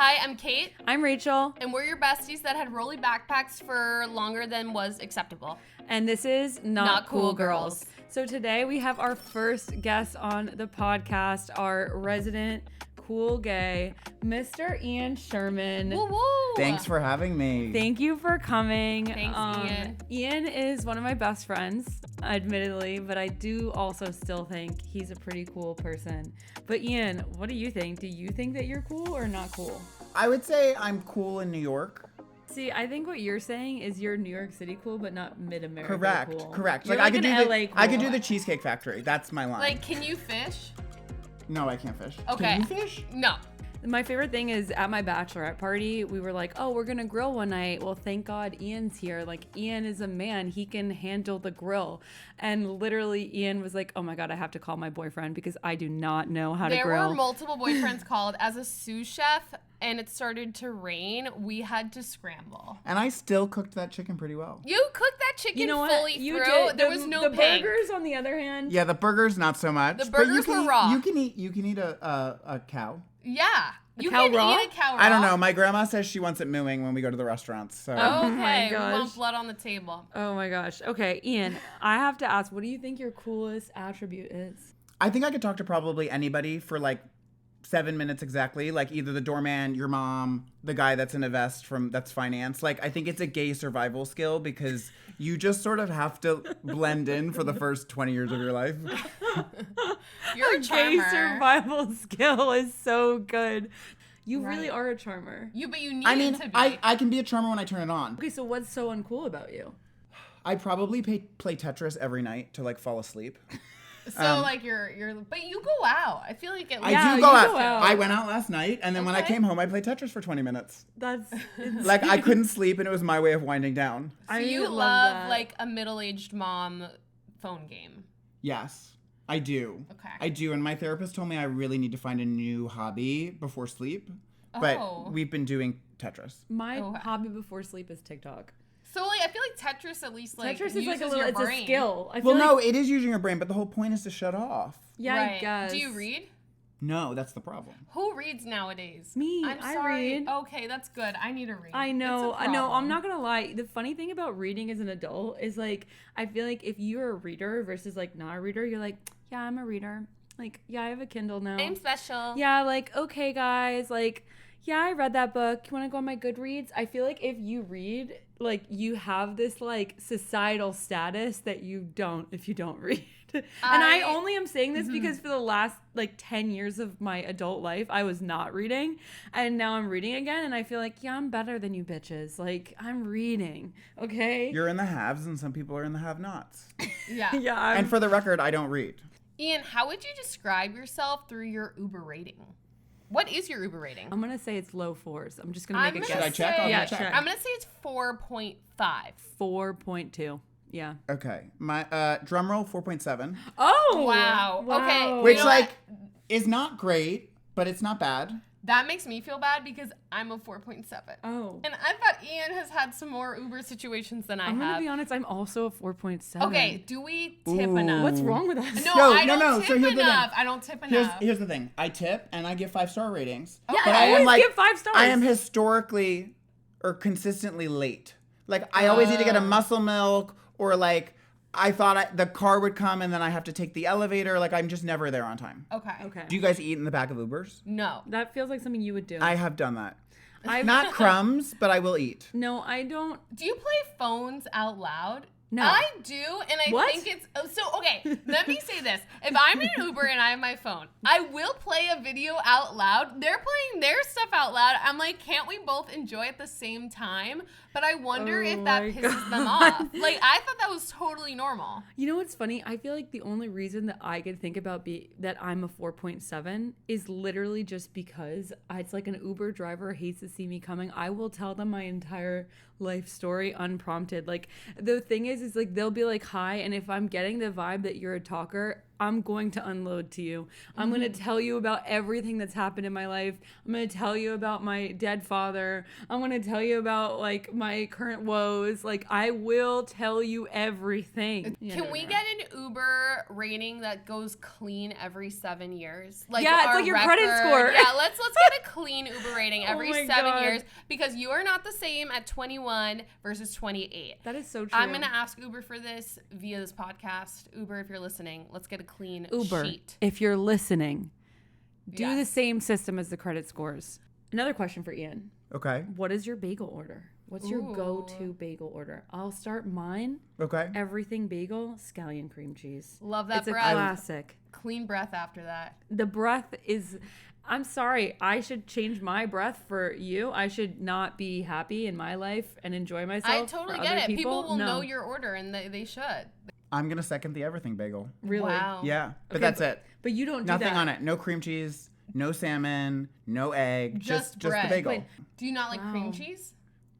Hi, I'm Kate. I'm Rachel. And we're your besties that had rolly backpacks for longer than was acceptable. And this is Not Cool Girls. So today we have our first guest on the podcast, our resident cool gay, Mr. Ian Sherman. Woo woo! Thanks for having me. Thank you for coming. Thanks, Ian. Ian is one of my best friends, admittedly, but I do also still think he's a pretty cool person. But Ian, what do you think? Do you think that you're cool or not cool? I would say I'm cool in New York. See, I think what you're saying is you're New York City cool, but not mid-America cool. Correct. You're like I could an do LA cool. I could do the Cheesecake Factory. That's my line. Like, can you fish? No, I can't fish. Okay. Can you fish? No. My favorite thing is at my bachelorette party, we were like, oh, we're going to grill one night. Well, thank God Ian's here. Like, Ian is a man. He can handle the grill. And literally, Ian was like, oh my God, I have to call my boyfriend because I do not know how to grill. There were multiple boyfriends called. As a sous chef, and it started to rain, we had to scramble. And I still cooked that chicken pretty well. You cooked that chicken You know what? fully You through. did. There was no The pink. burgers, on the other hand. Yeah, the burgers not so much. The but burgers were raw. You can eat a cow. Yeah. You cow can raw? eat a cow raw. I don't know. My grandma says she wants it mooing when we go to the restaurants. So Oh, my okay. We gosh. want blood on the table. Oh my gosh. Okay, Ian, I have to ask, what do you think your coolest attribute is? I think I could talk to probably anybody for like 7 minutes exactly. Like either the doorman, your mom, the guy that's in a vest that's finance. Like I think it's a gay survival skill because you just sort of have to blend in for the first 20 years of your life. You're a Gay charmer. survival skill is so good. You really Right. are a charmer. But you need I mean, to be. I can be a charmer when I turn it on. Okay, so what's so uncool about you? I probably play Tetris every night to like fall asleep. So like you're but you go out. I feel like I Yeah, do go you out. go out. I went out last night, and then when I Okay. came home, I played Tetris for 20 minutes. That's Like I couldn't sleep, and it was my way of winding down. So I you love love that. like a middle-aged mom phone game. Yes, I do. Okay. I do, and my therapist told me I really need to find a new hobby before sleep. But Oh. we've been doing Tetris. my Oh, wow. hobby before sleep is TikTok. So like I feel like Tetris at least like Tetris is like a uses little, your it's brain. a skill. I feel Well, like, no, it is using your brain, but the whole point is to shut off. yeah, Right. I guess. Do you read? No, that's the problem. Who reads nowadays? Me, I'm I sorry. read. Okay, that's good. I need to read. I know, It's a I know. I'm problem. not gonna lie. The funny thing about reading as an adult is like, I feel like if you're a reader versus like not a reader, you're like, yeah, I'm a reader. Like, yeah, I have a Kindle now. I'm special. Yeah, like, okay, guys, like, yeah, I read that book. You want to go on my Goodreads? I feel like if you read, like, you have this, like, societal status that you don't if you don't read. And I only am saying this because for the last, like, 10 years of my adult life, I was not reading. And now I'm reading again, and I feel like, yeah, I'm better than you bitches. Like, I'm reading, okay? You're in the haves, and some people are in the have-nots. Yeah. Yeah, I'm, And for the record, I don't read. Ian, how would you describe yourself through your Uber rating? What is your Uber rating? I'm going to say it's low fours. I'm just going to make a Should guess. I check? I'll Yeah, check. check. I'm gonna say it's 4.5. 4.2. Yeah. Okay, my drum roll 4.7, Oh! Wow. Okay. which You know like what? is not great, but it's not bad. That makes me feel bad because I'm a 4.7. Oh. And I thought Ian has had some more Uber situations than I I'm gonna have. be honest, I'm also a 4.7. Okay, do we tip Ooh. enough? What's wrong with us? No, No, I no, don't no, tip so here's the thing. enough. I don't tip enough. Here's the thing. I tip and I give 5-star ratings. Yeah, Okay. I always give 5 stars. I am historically or consistently late. Like I always need to get a muscle milk or like I thought the car would come and then I have to take the elevator. Like I'm just never there on time. Okay. Okay. Do you guys eat in the back of Ubers? No. That feels like something you would do. I have done that. I've Not crumbs, but I will eat. No, I don't. Do you play phones out loud? No. I do, and I What? think it's okay. Let me say this: if I'm in an Uber and I have my phone, I will play a video out loud. They're playing their stuff out loud. I'm like, can't we both enjoy at the same time? But I wonder Oh if that my pisses them God. off. Like I thought that was totally normal. You know what's funny? I feel like the only reason that I could think about that I'm a 4.7 is literally just because it's like an Uber driver hates to see me coming. I will tell them my entire life story unprompted. Like the thing is like they'll be like, hi, and if I'm getting the vibe that you're a talker, I'm going to unload to you. I'm going to tell you about everything that's happened in my life. I'm going to tell you about my dead father. I'm going to tell you about like my current woes. Like I will tell you everything. Can we get an Uber rating that goes clean every 7 years? Like Yeah, it's our like your credit score. Yeah, let's get a clean Uber rating every my 7 God. years because you are not the same at 21 versus 28. That is so true. I'm going to ask Uber for this via this podcast. Uber, if you're listening, let's get a clean Uber, sheet. if you're listening, do Yes. the same system as the credit scores. Another question for Ian. Okay. What is your bagel order? What's your Ooh. go-to bagel order? I'll start mine. Okay. Everything bagel, scallion cream cheese. Love that It's a breath. classic. Clean breath after that. The breath is, I'm sorry, I should change my breath for you. I should not be happy in my life and enjoy myself. I totally for get other it. People will No. know your order, and they should. I'm gonna second the everything bagel. Really? Wow. Yeah, but Okay, that's it. But you don't do Nothing that. on it. No cream cheese. No salmon. No egg. Just the bread. bagel. Wait. Do you not like Wow. cream cheese?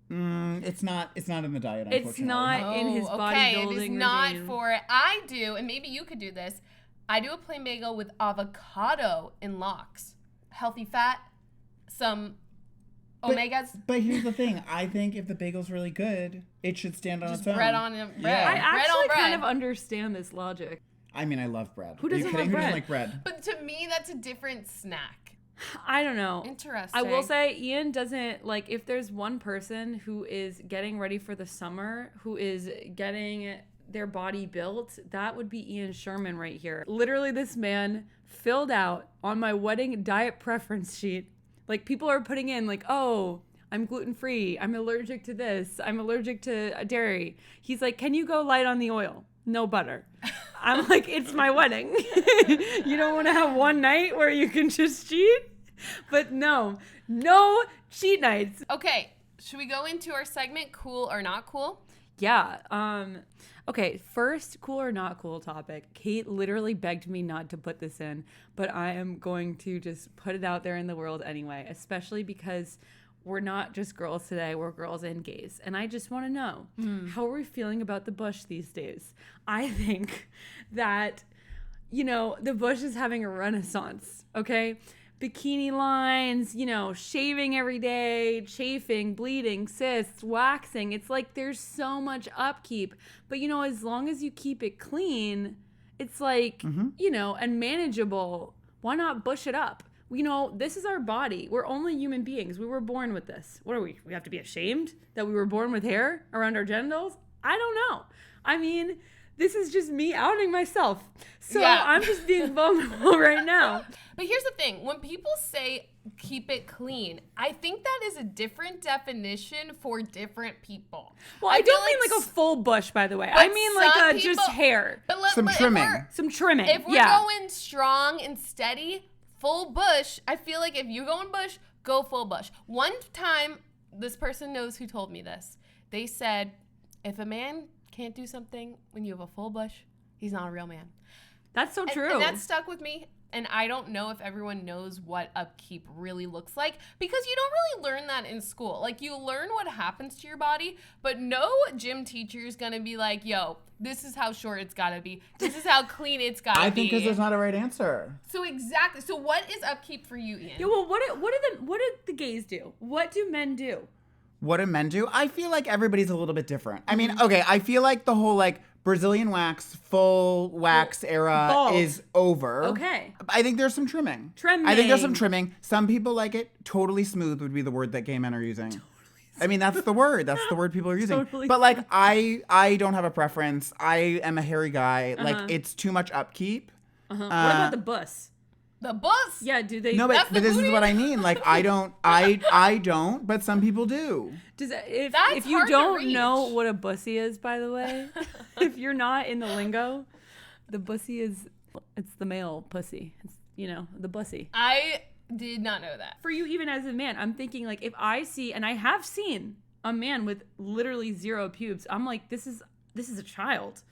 It's not in the diet. It's Unfortunately. not in his okay. bodybuilding It is not regime. for it. I do, and maybe you could do this. I do a plain bagel with avocado in lox. Healthy fat, some omegas, But here's the thing. I think if the bagel's really good, it should stand on just its own. bread on bread. Yeah. I Bread actually on bread. kind of understand this logic. I mean, I love bread. Who Are you doesn't kidding? love Who doesn't bread? like bread? But to me, that's a different snack. I don't know. Interesting. I will say Ian doesn't like if there's one person who is getting ready for the summer, who is getting their body built, that would be Ian Sherman right here. Literally this man filled out on my wedding diet preference sheet. Like people are putting in like, "Oh, I'm gluten-free. I'm allergic to this. I'm allergic to dairy." He's like, "Can you go light on the oil? No butter." I'm like, "It's my wedding." You don't want to have one night where you can just cheat? But no cheat nights. Okay, should we go into our segment, cool or not cool? Yeah. Okay, first cool or not cool topic. Kate literally begged me not to put this in, but I am going to just put it out there in the world anyway, especially because we're not just girls today, we're girls and gays. And I just want to know, how are we feeling about the bush these days? I think that, the bush is having a renaissance, okay? Bikini lines, shaving every day, chafing, bleeding, cysts, waxing. It's like there's so much upkeep. But, as long as you keep it clean, it's like, and manageable. Why not bush it up? This is our body. We're only human beings. We were born with this. What are we? We have to be ashamed that we were born with hair around our genitals? I don't know. I mean, this is just me outing myself. So Yeah. I'm just being vulnerable right now. But here's the thing. When people say keep it clean, I think that is a different definition for different people. Well, I don't feel mean like a full bush, by the way. I mean like some just people- hair. But Some if trimming. Some trimming. If we're yeah. going strong and steady, full bush, I feel like if you're going bush, go full bush. One time, this person knows who told me this. They said, if a man can't do something when you have a full bush, he's not a real man. That's so true. And that stuck with me. And I don't know if everyone knows what upkeep really looks like because you don't really learn that in school. Like you learn what happens to your body, but no gym teacher is going to be like, yo, this is how short it's got to be. This is how clean it's got to be. I think because there's not a right answer. So exactly. So what is upkeep for you, Ian? Yeah, well, what do the gays do? What do men do? What do men do? I feel like everybody's a little bit different. I mean, Mm-hmm. okay, I feel like the whole Brazilian wax, full wax era Bald. is over. Okay. I think there's some trimming. Trimming. I think there's some trimming. Some people like it. Totally smooth would be the word that gay men are using. I mean, that's the word. That's the word people are using. Totally But I don't have a preference. I am a hairy guy. Like it's too much upkeep. What about the bus? The bus. Yeah, do they? No, That's but the this is booty? what I mean. Like I don't, but some people do. Does That's if you hard to don't reach. know what a bussy is, by the way, if you're not in the lingo, the bussy it's the male pussy. It's the bussy. I did not know that. For you, even as a man, I'm thinking like if I see, and I have seen a man with literally zero pubes, I'm like, this is a child.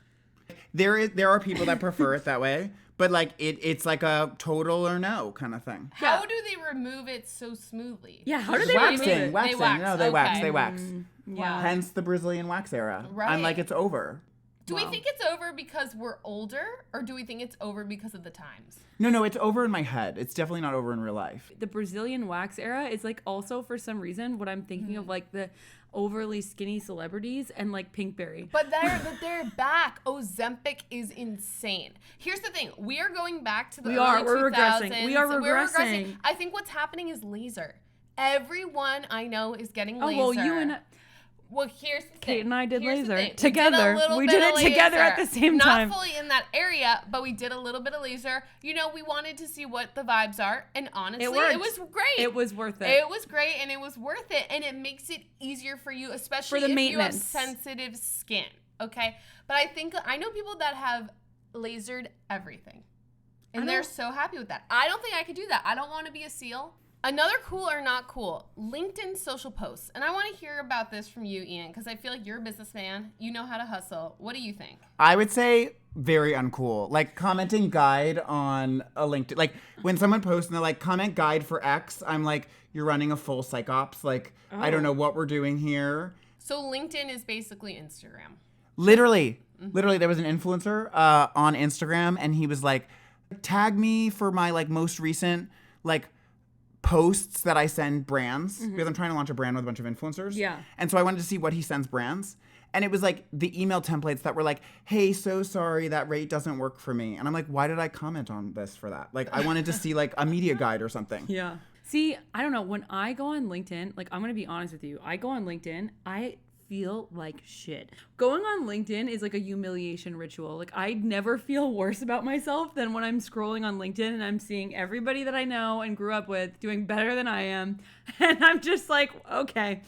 There are people that prefer it that way, but it's like a total or no kind of thing. How do they remove it so smoothly? Yeah, how do they Waxing, remove it? waxing. wax, No, they wax. okay. They wax. Wow. Hence the Brazilian wax era. Right. I'm like, it's over. Do we think it's over because we're older, or do we think it's over because of the times? No, it's over in my head. It's definitely not over in real life. The Brazilian wax era is like also for some reason what I'm thinking of, like the overly skinny celebrities and like Pinkberry. But they're back. Ozempic is insane. Here's the thing: we are going back to the early 2000s. We are regressing. I think what's happening is laser. Everyone I know is getting laser. Oh well, you and Well, here's the thing. Kate and I did Here's the laser thing. together. We did it together at the same time. Not fully in that area, but we did a little bit of laser. You know, we wanted to see what the vibes are, and honestly, it was great. It was worth it. It was great, and it was worth it, and it makes it easier for you, especially if you have sensitive skin. Okay, but I know people that have lasered everything, and they're so happy with that. I don't think I could do that. I don't want to be a seal. Another cool or not cool, LinkedIn social posts. And I want to hear about this from you, Ian, because I feel like you're a businessman. You know how to hustle. What do you think? I would say very uncool. Like commenting guide on a LinkedIn. Like when someone posts and they're like, comment guide for X, I'm like, you're running a full psychops. Like, I don't know what we're doing here. So LinkedIn is basically Instagram. Literally, there was an influencer on Instagram, and he was like, tag me for my like most recent like posts that I send brands, because I'm trying to launch a brand with a bunch of influencers. Yeah. And so I wanted to see what he sends brands. And it was like the email templates that were like, hey, so sorry, that rate doesn't work for me. And I'm like, why did I comment on this for that? Like, I wanted to see like a media guide or something. Yeah. See, I don't know. When I go on LinkedIn, like, I'm going to be honest with you. I go on LinkedIn, I feel like shit. Going on LinkedIn is like a humiliation ritual. Like, I never feel worse about myself than when I'm scrolling on LinkedIn and I'm seeing everybody that I know and grew up with doing better than I am. And I'm just like, okay.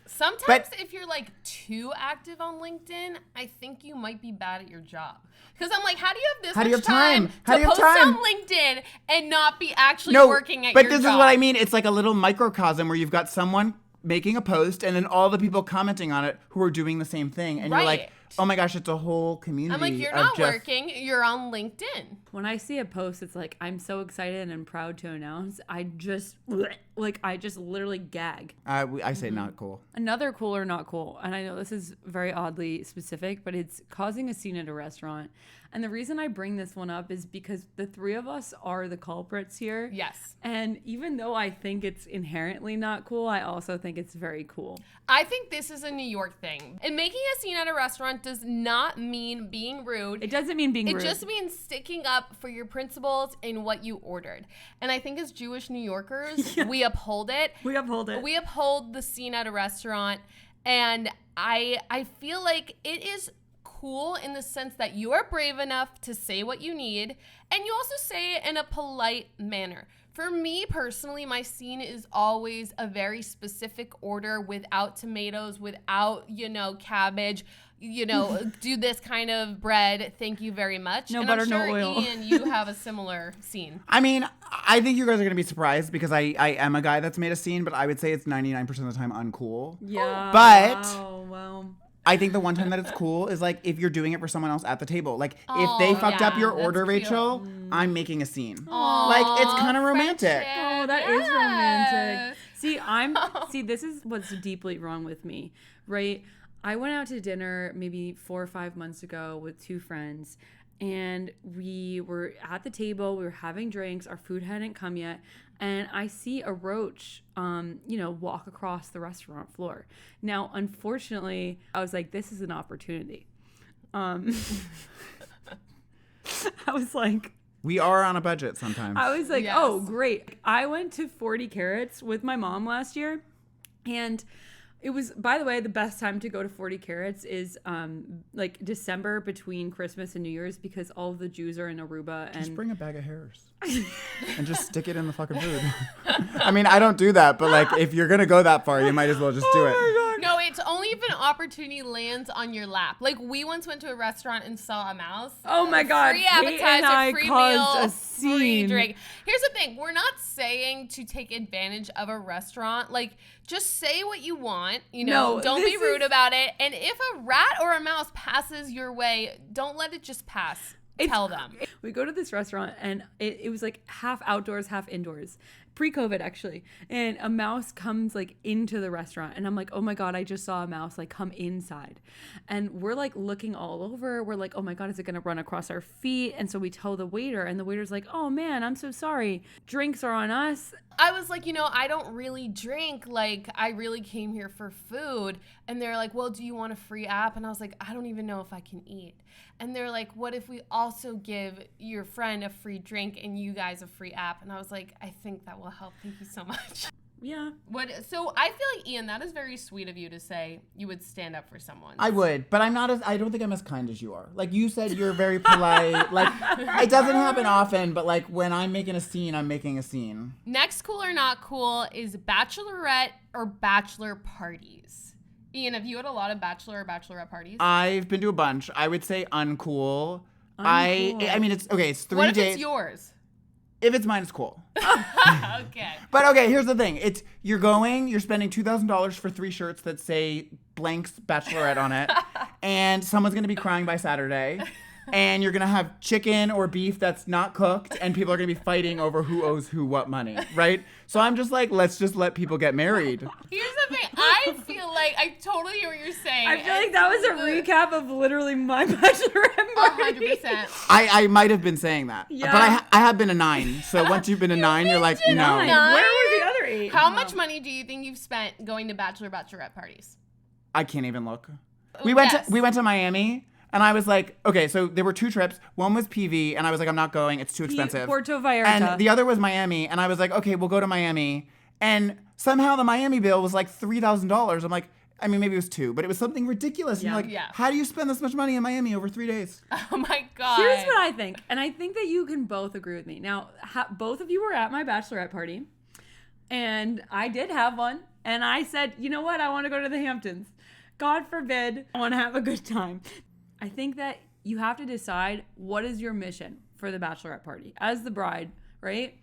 Sometimes if you're like too active on LinkedIn, I think you might be bad at your job. Because I'm like, how do you have this much time to post on LinkedIn and not be actually working at your job? But this is what I mean. It's like a little microcosm where you've got someone making a post and then all the people commenting on it who are doing the same thing. And you're like, oh my gosh, it's a whole community. I'm like, you're not working, you're on LinkedIn. When I see a post, it's like, I'm so excited and proud to announce, I just literally gag. I say not cool. Another cool or not cool, and I know this is very oddly specific, but it's causing a scene at a restaurant. And the reason I bring this one up is because the three of us are the culprits here. Yes. And even though I think it's inherently not cool, I also think it's very cool. I think this is a New York thing. And making a scene at a restaurant does not mean being rude. It doesn't mean being rude. It just means sticking up for your principles in what you ordered. And I think as Jewish New Yorkers, we uphold it. We uphold it. We uphold the scene at a restaurant. And I feel like it is cool in the sense that you are brave enough to say what you need, and you also say it in a polite manner. For me personally, my scene is always a very specific order without tomatoes, without, cabbage, do this kind of bread. Thank you very much. No and butter, I'm sure, no oil. Ian, you have a similar scene. I mean, I think you guys are going to be surprised because I am a guy that's made a scene, but I would say it's 99% of the time uncool. Yeah. But wow. I think the one time that it's cool is like if you're doing it for someone else at the table. Like if they fucked up your order, Rachel, I'm making a scene. Like it's kind of romantic. Oh, that is romantic. See, this is what's deeply wrong with me, right? I went out to dinner maybe 4 or 5 months ago with 2 friends, and we were at the table, we were having drinks, our food hadn't come yet, and I see a roach, walk across the restaurant floor. Now, unfortunately, I was like, this is an opportunity. I was like... We are on a budget sometimes. I was like, oh, great. I went to 40 Carats with my mom last year, and... It was, by the way, the best time to go to 40 Carats is like December between Christmas and New Year's because all of the Jews are in Aruba. And just bring a bag of hairs and just stick it in the fucking food. I mean, I don't do that, but like if you're going to go that far, you might as well just do it. No, it's only if an opportunity lands on your lap. Like we once went to a restaurant and saw a mouse. Oh my God. Free appetizer, free meal, a scene. free drink. Here's the thing. We're not saying to take advantage of a restaurant. Like just say what you want. Don't be rude about it. And if a rat or a mouse passes your way, don't let it just pass. Tell them. We go to this restaurant and it was like half outdoors, half indoors. pre-COVID actually, and a mouse comes like into the restaurant, and I'm like, oh my God, I just saw a mouse like come inside. And we're like looking all over. We're like, oh my God, is it gonna run across our feet? And so we tell the waiter, and the waiter's like, oh man, I'm so sorry. Drinks are on us. I was like, I don't really drink. Like, I really came here for food. And they're like, well, do you want a free app? And I was like, I don't even know if I can eat. And they're like, what if we also give your friend a free drink and you guys a free app? And I was like, I think that will help. Thank you so much. Yeah. So I feel like, Ian, that is very sweet of you to say you would stand up for someone. I would, but I don't think I'm as kind as you are. Like you said, you're very polite. Like it doesn't happen often, but like when I'm making a scene, I'm making a scene. Next cool or not cool is Bachelorette or Bachelor parties. Ian, have you had a lot of Bachelor or Bachelorette parties? I've been to a bunch. I would say uncool. I mean, it's 3 days. What if it's yours? If it's mine, it's cool. Okay. But okay, here's the thing. You're spending $2,000 for 3 shirts that say blanks Bachelorette on it, and someone's gonna be crying by Saturday, and you're gonna have chicken or beef that's not cooked, and people are gonna be fighting over who owes who what money, right? So I'm just like, let's just let people get married. Here's the thing. I feel like I totally hear what you're saying. I feel like that was a recap of literally my Bachelorette party. 100%. I might have been saying that, Yeah. but I have been a 9. So once you've been a 9, you're like, no. 9. Where were the other 8? How much money do you think you've spent going to Bachelorette parties? I can't even look. We went to Miami. And I was like, okay, so there were 2 trips. One was PV, and I was like, I'm not going. It's too expensive. Puerto Vallarta. And the other was Miami, and I was like, okay, we'll go to Miami. And somehow the Miami bill was like $3,000. I'm like, I mean, maybe it was 2, but it was something ridiculous. And you're like, how do you spend this much money in Miami over 3 days? Oh my God. Here's what I think. And I think that you can both agree with me. Now, both of you were at my Bachelorette party, and I did have one. And I said, you know what? I want to go to the Hamptons. God forbid I want to have a good time. I think that you have to decide what is your mission for the Bachelorette party. As the bride, right?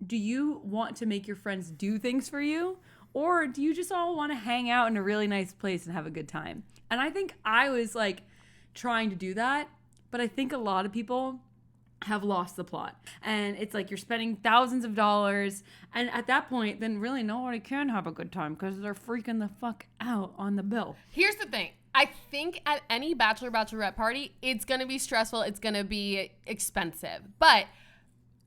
Do you want to make your friends do things for you? Or do you just all want to hang out in a really nice place and have a good time? And I think I was like trying to do that, but I think a lot of people have lost the plot. And it's like you're spending thousands of dollars, and at that point, then really nobody can have a good time because they're freaking the fuck out on the bill. Here's the thing. I think at any Bachelorette party, it's going to be stressful. It's going to be expensive. But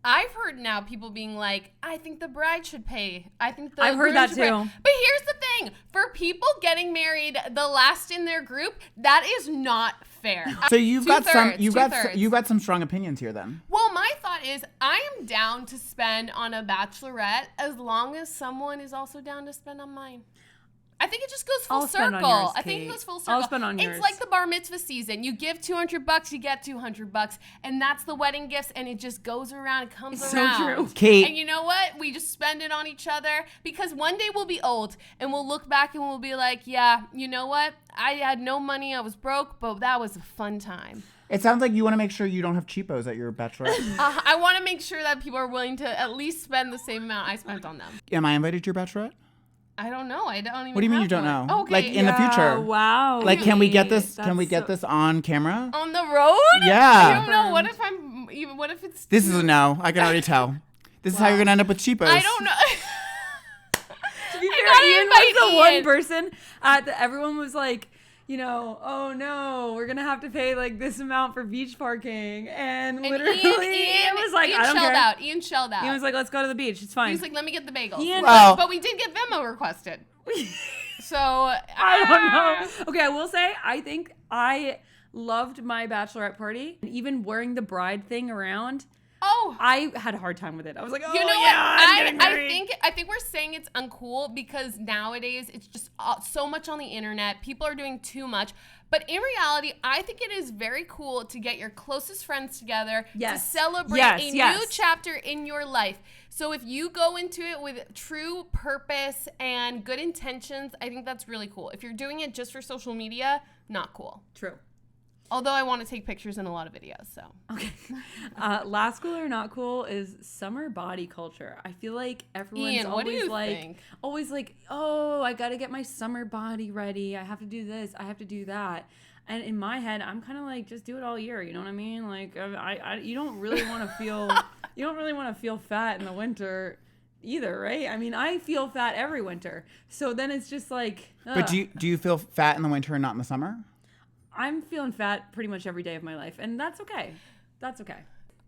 I've heard now people being like, I think the bride should pay. I've heard that too. But here's the thing. For people getting married the last in their group, that is not fair. So you've got some strong opinions here then. Well, my thought is I am down to spend on a Bachelorette as long as someone is also down to spend on mine. I think it just goes full circle. Yours, I think it goes full circle. I'll spend on yours. It's like the bar mitzvah season. You give $200, you get $200, and that's the wedding gifts, and it just goes around, it comes around. So true. Kate. And you know what? We just spend it on each other because one day we'll be old and we'll look back and we'll be like, yeah, you know what? I had no money, I was broke, but that was a fun time. It sounds like you want to make sure you don't have cheapos at your bachelorette. I want to make sure that people are willing to at least spend the same amount I spent on them. Am I invited to your bachelorette? I don't know. I don't even. What do you mean you don't one. know? Okay. Like in the future. Wow. Like, can we get this? Can we get this on camera? On the road? Yeah. I don't know. What if I'm even? What if it's? This is a no. I can already tell. This is how you're gonna end up with cheapos. I don't know. To be fair, Ian was the one person everyone was like, you know, oh no, we're gonna have to pay like this amount for beach parking, and literally Ian was like, I don't care. Ian shelled out. Ian was like, let's go to the beach. It's fine. He was like, let me get the bagels. But we did get Venmo requested. So I don't know. Okay, I will say I think I loved my bachelorette party, and even wearing the bride thing around. Oh, I had a hard time with it. I was like, oh, you know yeah, what? I think we're saying it's uncool because nowadays it's just so much on the internet. People are doing too much. But in reality, I think it is very cool to get your closest friends together to celebrate a new chapter in your life. So if you go into it with true purpose and good intentions, I think that's really cool. If you're doing it just for social media, not cool. True. Although I want to take pictures in a lot of videos, so. Okay. Last cool or not cool is summer body culture. I feel like everyone's Ian, always like, oh, I got to get my summer body ready. I have to do this. I have to do that. And in my head, I'm kind of like, just do it all year. You know what I mean? Like, you don't really want to feel, fat in the winter. either, right? I mean, I feel fat every winter. So then it's just like, But do you feel fat in the winter and not in the summer? I'm feeling fat pretty much every day of my life, and that's okay. That's okay.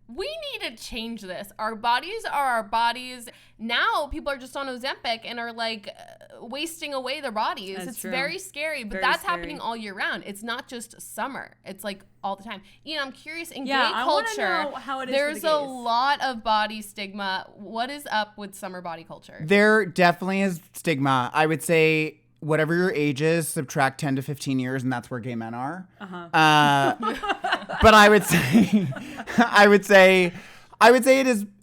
We need to change this. Our bodies are our bodies. Now people are just on Ozempic and are like wasting away their bodies. That's it's true. very scary, but Very that's scary. happening all year round. It's not just summer. It's like all the time. Ian, I'm curious, in Yeah, gay I wanna culture, know how it is for there's the a gays. lot of body stigma. What is up with summer body culture? There definitely is stigma. I would say whatever your age is, subtract 10 to 15 years, and that's where gay men are. But I would say,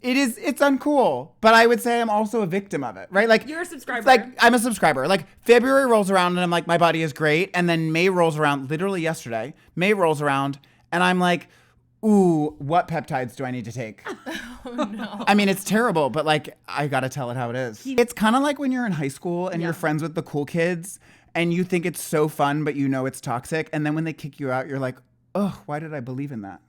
it's uncool. But I would say I'm also a victim of it, right? Like You're a subscriber. Like I'm a subscriber. Like February rolls around and I'm like, my body is great, and then May rolls around. Literally yesterday, May rolls around, and I'm like, ooh, what peptides do I need to take? Oh, no. I mean, it's terrible, but like, I gotta tell it how it is. It's kind of like when you're in high school and you're friends with the cool kids and you think it's so fun, but you know it's toxic. And then when they kick you out, you're like, oh, why did I believe in that?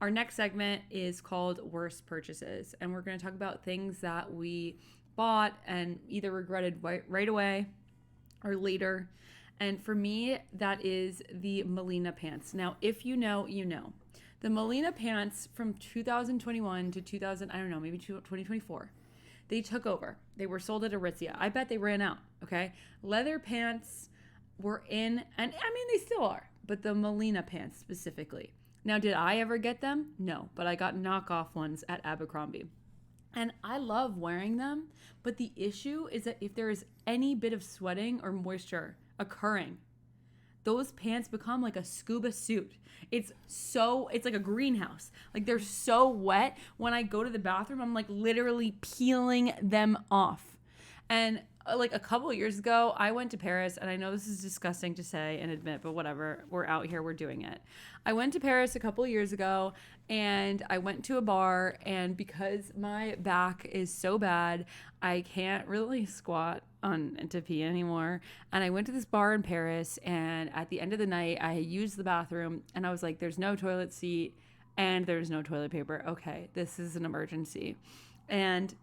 Our next segment is called Worst Purchases, and we're going to talk about things that we bought and either regretted right away or later. And for me, that is the Melina pants. Now, if you know, you know. The Melina pants from 2021 to 2024, they took over. They were sold at Aritzia. I bet they ran out, okay? Leather pants were in, and I mean, they still are, but the Melina pants specifically. Now, did I ever get them? No, but I got knockoff ones at Abercrombie. And I love wearing them, but the issue is that if there is any bit of sweating or moisture occurring, those pants become like a scuba suit. It's like a greenhouse. Like they're so wet. When I go to the bathroom, I'm like literally peeling them off. And like a couple of years ago, I went to Paris, and I know this is disgusting to say and admit, but whatever. We're out here, we're doing it. I went to Paris a couple of years ago, and I went to a bar, and because my back is so bad, I can't really squat to pee anymore. And I went to this bar in Paris, and at the end of the night, I used the bathroom, and I was like, there's no toilet seat and there's no toilet paper. Okay, this is an emergency. And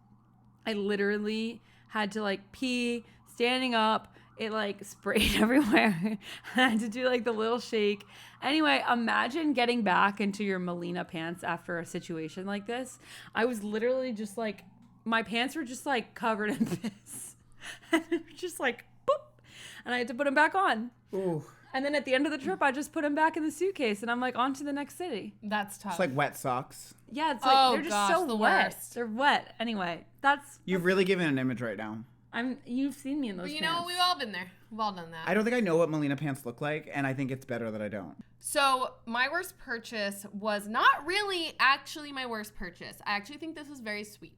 I literally had to like pee standing up. It like sprayed everywhere. I had to do like the little shake. Anyway, imagine getting back into your Melina pants after a situation like this. I was literally just like, my pants were just like covered in piss. And it was just like, boop. And I had to put them back on. Ooh. And then at the end of the trip, I just put them back in the suitcase, and I'm like, on to the next city. That's tough. It's like wet socks. Yeah, it's like, they're just so the wet. worst. They're wet. Anyway, You've really given an image right now. You've seen me in those But you pants. know, we've all been there. We've all done that. I don't think I know what Melina pants look like, and I think it's better that I don't. So my worst purchase was not really actually my worst purchase. I actually think this was very sweet.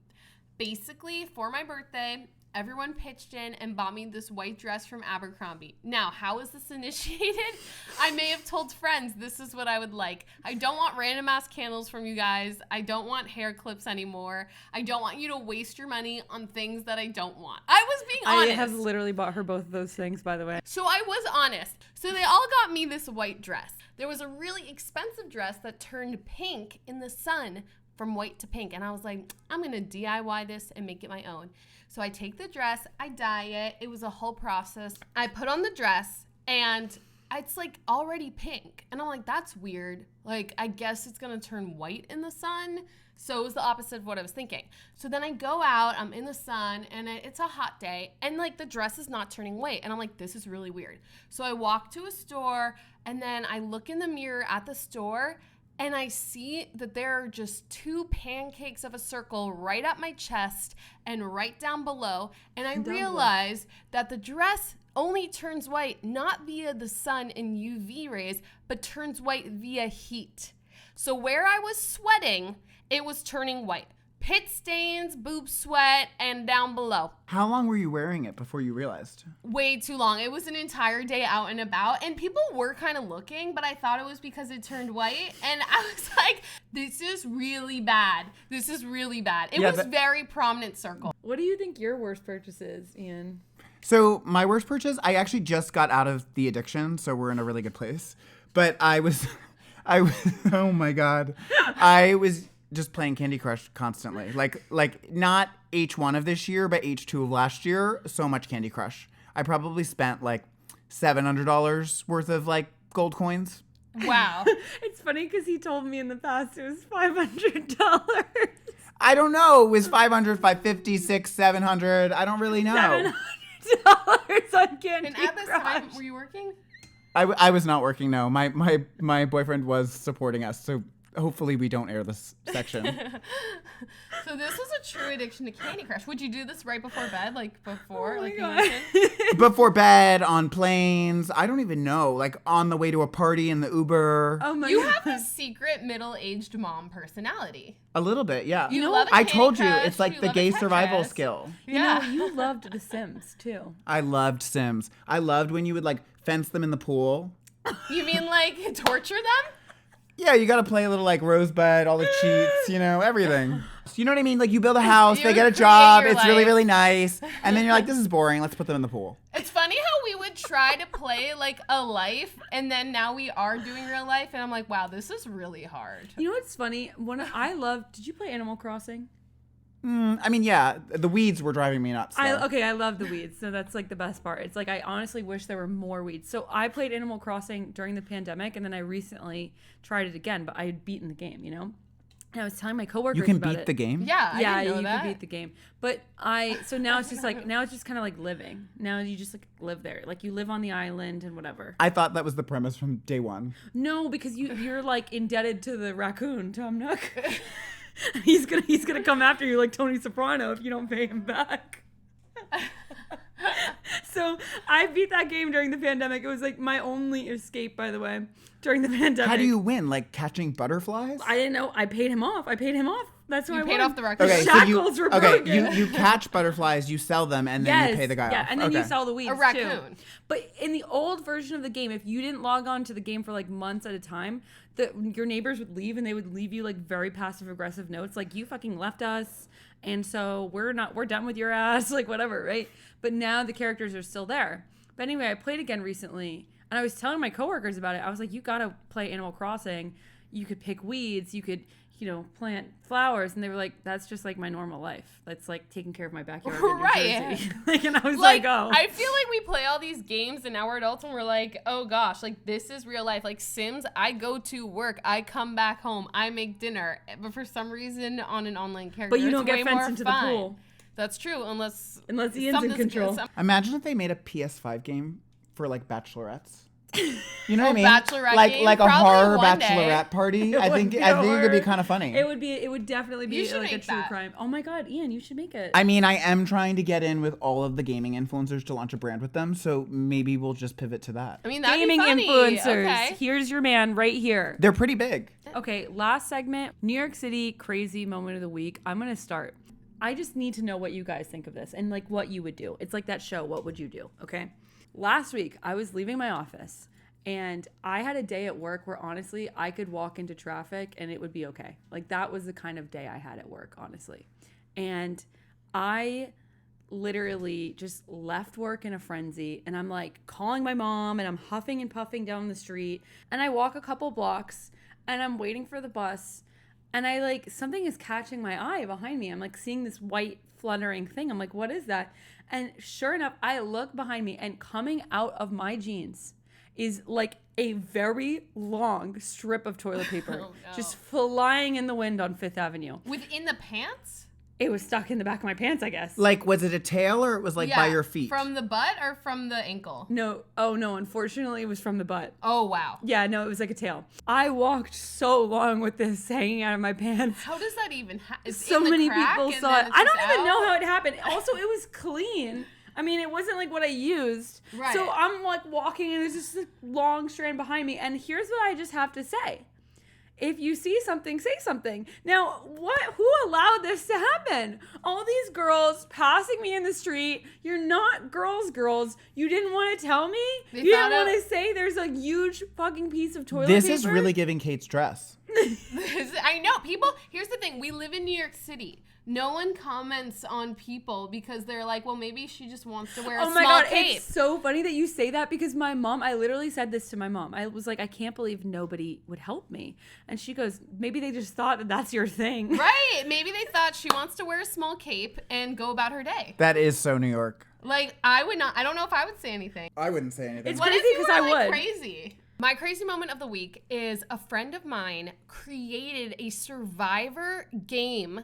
Basically, for my birthday, everyone pitched in and bought me this white dress from Abercrombie. Now, how was this initiated? I may have told friends this is what I would like. I don't want random ass candles from you guys. I don't want hair clips anymore. I don't want you to waste your money on things that I don't want. I was being honest. I have literally bought her both of those things, by the way. So I was honest. So they all got me this white dress. There was a really expensive dress that turned pink in the sun from white to pink. And I was like, I'm going to DIY this and make it my own. So I take the dress, I dye it. It was a whole process. I put on the dress and it's like already pink. And I'm like, that's weird. Like, I guess it's going to turn white in the sun. So it was the opposite of what I was thinking. So then I go out, I'm in the sun, and it's a hot day, and like the dress is not turning white. And I'm like, this is really weird. So I walk to a store, and then I look in the mirror at the store, and I see that there are just two pancakes of a circle right up my chest and right down below. And I realize that the dress only turns white not via the sun and UV rays, but turns white via heat. So where I was sweating, it was turning white. Pit stains, boob sweat, and down below. How long were you wearing it before you realized? Way too long. It was an entire day out and about, and people were kind of looking, but I thought it was because it turned white, and I was like, this is really bad. This is really bad. It was very prominent circle. What do you think your worst purchase is, Ian? So my worst purchase, I actually just got out of the addiction, so we're in a really good place. But I was, oh my God. I was just playing Candy Crush constantly. Like not H1 of this year, but H2 of last year. So much Candy Crush. I probably spent like $700 worth of like gold coins. Wow. It's funny because he told me in the past it was $500. I don't know. It was 500, 550, 600, 700. I don't really know. $700 on Candy And at this Crush. time, were you working? I was not working. No, my boyfriend was supporting us. So hopefully we don't air this section. So this was a true addiction to Candy Crush. Would you do this right before bed, like before, Oh my like God. you mentioned? Before bed, on planes. I don't even know. Like on the way to a party in the Uber. Oh my You God. have a secret middle-aged mom personality. A little bit, yeah. You love a I Candy told you, Crush, it's like you the love a gay survival Tetris. skill. Yeah. You loved The Sims too. I loved Sims. I loved when you would like fence them in the pool. You mean like torture them? Yeah, you got to play a little like Rosebud, all the cheats, you know, everything. You know what I mean? Like you build a house, You they get a create job, your it's really, life. really nice. And then you're like, this is boring. Let's put them in the pool. It's funny how we would try to play like a life, and then now we are doing real life, and I'm like, wow, this is really hard. You know what's funny? Did you play Animal Crossing? I mean, yeah, the weeds were driving me nuts. though. I love the weeds, so that's like the best part. It's like I honestly wish there were more weeds. So I played Animal Crossing during the pandemic, and then I recently tried it again, but I had beaten the game, you know? And I was telling my coworkers You can about beat it. the game? Yeah, I Yeah, didn't know you that. can beat the game. But so now it's just like, now it's just kind of like living. Now you just like live there. Like you live on the island and whatever. I thought that was the premise from day one. No, because you're like indebted to the raccoon, Tom Nook. He's gonna come after you like Tony Soprano if you don't pay him back. So I beat that game during the pandemic. It was like my only escape, by the way, during the pandemic. How do you win? Like catching butterflies? I didn't know. I paid him off. That's why You I paid won. off the raccoon. Okay, Shackles were broken. you catch butterflies, you sell them, and then you pay the guy yeah, off. and then okay. you sell the weeds A raccoon. too. But in the old version of the game, if you didn't log on to the game for like months at a time, your neighbors would leave and they would leave you like very passive aggressive notes, like you fucking left us, and so we're done with your ass, like whatever, right? But now the characters are still there. But anyway, I played again recently, and I was telling my coworkers about it. I was like, you gotta play Animal Crossing. You could pick weeds. You could, plant flowers. And they were like, that's just like my normal life. That's like taking care of my backyard in New Right. Jersey. And I was Like, oh. I feel like we play all these games and now we're adults and we're like, oh gosh, like this is real life. Like Sims, I go to work, I come back home, I make dinner. But for some reason on an online character, But you don't it's get way fenced more into fun. the pool. That's true, unless Ian's in something's- control. Imagine if they made a PS5 game for like Bachelorettes. You know what I mean? Bachelorette like game? like a Probably horror one day. Bachelorette party. It I would think be I a think it could be horror. kind of funny. It would definitely You be should like a make true that. crime. Oh my God, Ian, you should make it. I mean, I am trying to get in with all of the gaming influencers to launch a brand with them, so maybe we'll just pivot to that. I mean that'd Gaming be funny. influencers. Okay. Here's your man right here. They're pretty big. Okay, last segment, New York City crazy moment of the week. I'm going to start. I just need to know what you guys think of this and like what you would do. It's like that show, What Would You Do? Okay. Last week, I was leaving my office and I had a day at work where honestly, I could walk into traffic and it would be okay. Like that was the kind of day I had at work, honestly. And I literally just left work in a frenzy and I'm like calling my mom and I'm huffing and puffing down the street and I walk a couple blocks and I'm waiting for the bus and I like something is catching my eye behind me. I'm like seeing this white fluttering thing. I'm like, what is that? And sure enough, I look behind me and coming out of my jeans is like a very long strip of toilet paper Oh, no. just flying in the wind on Fifth Avenue. Within the pants? It was stuck in the back of my pants, I guess. Like, was it a tail or it was like by your feet? From the butt or from the ankle? No, oh no, unfortunately it was from the butt. Oh wow. Yeah, no, it was like a tail. I walked so long with this hanging out of my pants. How does that even happen? So many people saw it. I don't even know how it happened. Also, it was clean. I mean, it wasn't like what I used. Right. So I'm like walking and there's just a long strand behind me. And here's what I just have to say. If you see something, say something. Now, who allowed this to happen? All these girls passing me in the street. You're not girls. You didn't want to tell me? They You didn't found out- want to say there's a huge fucking piece of toilet This paper? is really giving Kate's dress. I know. People, here's the thing. We live in New York City. No one comments on people because they're like, well, maybe she just wants to wear a Oh my small God, cape. it's so funny that you say that because my mom, I literally said this to my mom. I was like, I can't believe nobody would help me. And she goes, maybe they just thought that that's your thing. Right. Maybe they thought she wants to wear a small cape and go about her day. That is so New York. Like, I would not, I don't know if I would say anything. I wouldn't say anything. It's What crazy if you 'cause were I like would. crazy? My crazy moment of the week is a friend of mine created a Survivor game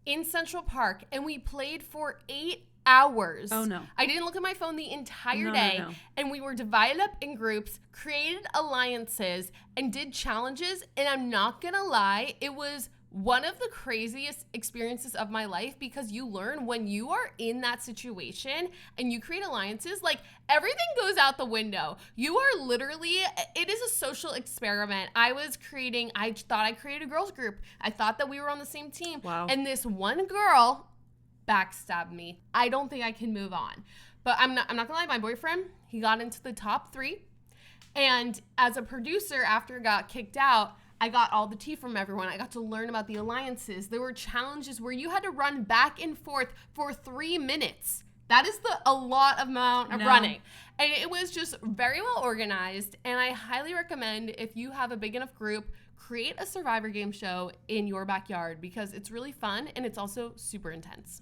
in Central Park, and we played for 8 hours. Oh, no. I didn't look at my phone the entire No, day, no. and we were divided up in groups, created alliances, and did challenges, and I'm not gonna lie, it was one of the craziest experiences of my life because you learn when you are in that situation and you create alliances, like everything goes out the window. You are literally, it is a social experiment. I thought I created a girls group. I thought that we were on the same team. Wow. And this one girl backstabbed me. I don't think I can move on. But I'm not gonna lie, my boyfriend, he got into the top 3. And as a producer, after I got kicked out, I got all the tea from everyone. I got to learn about the alliances. There were challenges where you had to run back and forth for 3 minutes. That is a lot of amount of running. And it was just very well organized. And I highly recommend if you have a big enough group, create a Survivor game show in your backyard because it's really fun and it's also super intense.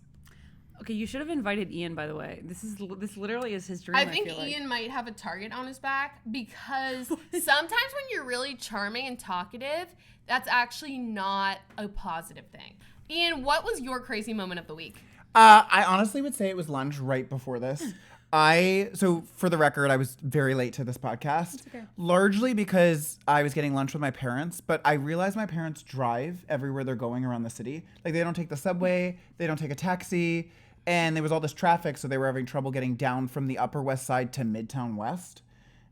Okay, you should have invited Ian, by the way. This literally is his dream. I think feel like. Ian might have a target on his back because sometimes when you're really charming and talkative, that's actually not a positive thing. Ian, what was your crazy moment of the week? I honestly would say it was lunch right before this. So for the record, I was very late to this podcast, okay. largely because I was getting lunch with my parents, but I realized my parents drive everywhere they're going around the city. Like they don't take the subway, they don't take a taxi, and there was all this traffic, so they were having trouble getting down from the Upper West Side to Midtown West.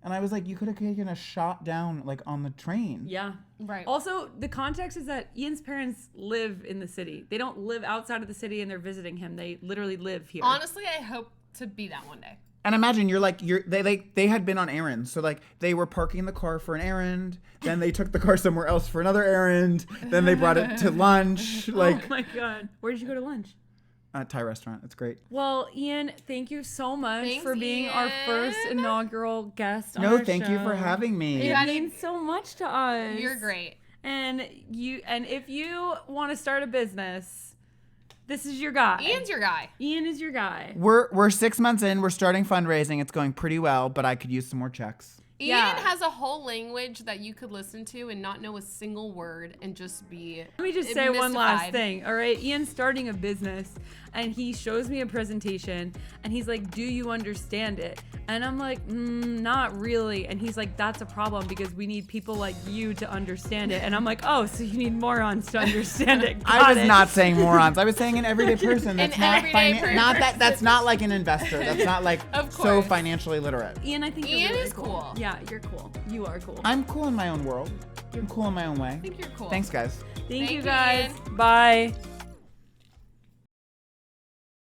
And I was like, you could have taken a shot down like on the train. Yeah. Right. Also, the context is that Ian's parents live in the city. They don't live outside of the city and they're visiting him. They literally live here. Honestly, I hope to be that one day. And imagine they had been on errands. So like they were parking the car for an errand, then they took the car somewhere else for another errand, then they brought it to lunch. Like oh my God. Where did you go to lunch? Thai restaurant. It's great. Well, Ian, thank you so much Thanks, for being our first Ian. inaugural guest on No, our thank you show. for having me. It means so much to us. You're great. And if you want to start a business, this is your guy. Ian's your guy. Ian is your guy. We're 6 months in. We're starting fundraising. It's going pretty well, but I could use some more checks. Ian Yeah. has a whole language that you could listen to and not know a single word and just be Let me just say one last mystified. thing. All right, Ian's starting a business and he shows me a presentation and he's like, do you understand it? And I'm like, not really. And he's like, that's a problem because we need people like you to understand it. And I'm like, oh, so you need morons to understand it. I was Got it. not saying morons. I was saying an everyday person. That's An not everyday person. not that. That's not like an investor. That's not like Of so course. financially literate. Ian, I think Ian you're really is cool. Yeah, you're cool. You are cool. I'm cool in my own world. I'm cool in my own way. I think you're cool. Thanks, guys. Thank you you, guys. Ian. Bye.